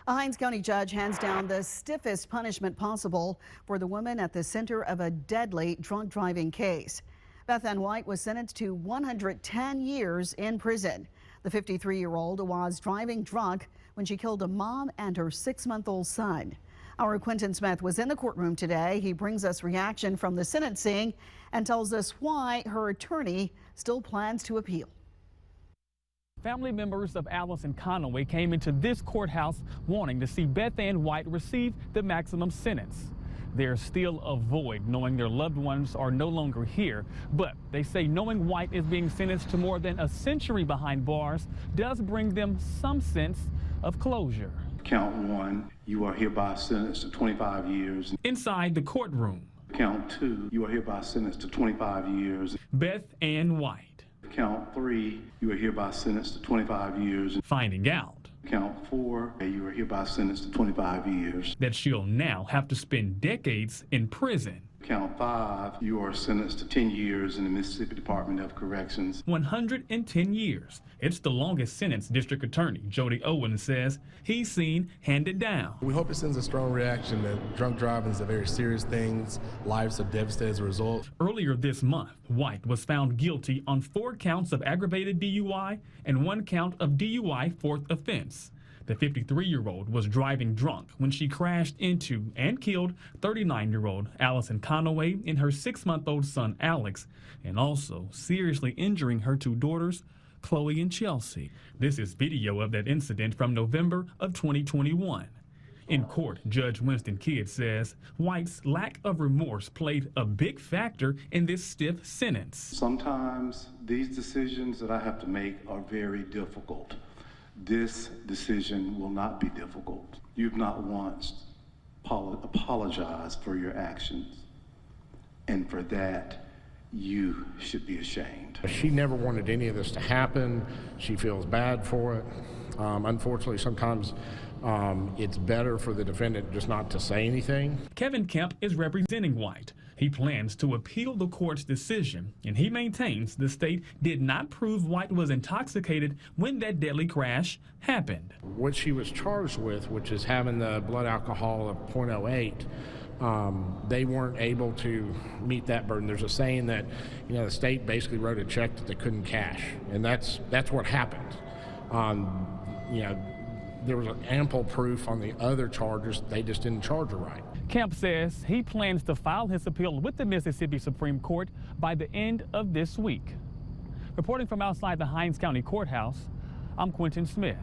A Hinds County judge hands down the stiffest punishment possible for the woman at the center of a deadly drunk driving case. Beth White was sentenced to 110 years in prison. The 53-year-old was driving drunk when she killed a mom and her 6-month-old son. Our Quentin Smith was in the courtroom today. He brings us reaction from the sentencing and tells us why her attorney still plans to appeal. Family members of Allison Conaway came into this courthouse wanting to see Beth White receive the maximum sentence. They're still a void knowing their loved ones are no longer here, but they say knowing White is being sentenced to more than a century behind bars does bring them some sense of closure. Count 1, you are hereby sentenced to 25 years. Inside the courtroom. Count 2, you are hereby sentenced to 25 years. Beth White. Count 3, you are hereby sentenced to 25 years. Finding out. Count 4, you are hereby sentenced to 25 years. That she'll now have to spend decades in prison. Count 5, you are sentenced to 10 years in the Mississippi Department of Corrections. 110 years. It's the longest sentence District Attorney Jody Owens says he's seen handed down. We hope it sends a strong reaction that drunk driving is a very serious thing. Lives are devastated as a result. Earlier this month, White was found guilty on 4 counts of aggravated DUI and 1 count of DUI fourth offense. The 53-year-old was driving drunk when she crashed into and killed 39-year-old Allison Conaway and her 6-month-old son Alex, and also seriously injuring her 2 daughters, Chloe and Chelsea. This is video of that incident from November of 2021. In court, Judge Winston Kidd says White's lack of remorse played a big factor in this stiff sentence. Sometimes these decisions that I have to make are very difficult. This decision will not be difficult. You've not once apologized for your actions, and for that, you should be ashamed. She never wanted any of this to happen. She feels bad for it. Unfortunately, sometimes it's better for the defendant just not to say anything. Kevin Kemp is representing White. He plans to appeal the court's decision, and he maintains the state did not prove White was intoxicated when that deadly crash happened. What she was charged with, which is having the blood alcohol of 0.08, they weren't able to meet that burden. There's a saying that, the state basically wrote a check that they couldn't cash, and that's what happened. There was ample proof on the other charges. They just didn't charge her right. Kemp says he plans to file his appeal with the Mississippi Supreme Court by the end of this week. Reporting from outside the Hinds County Courthouse, I'm Quentin Smith.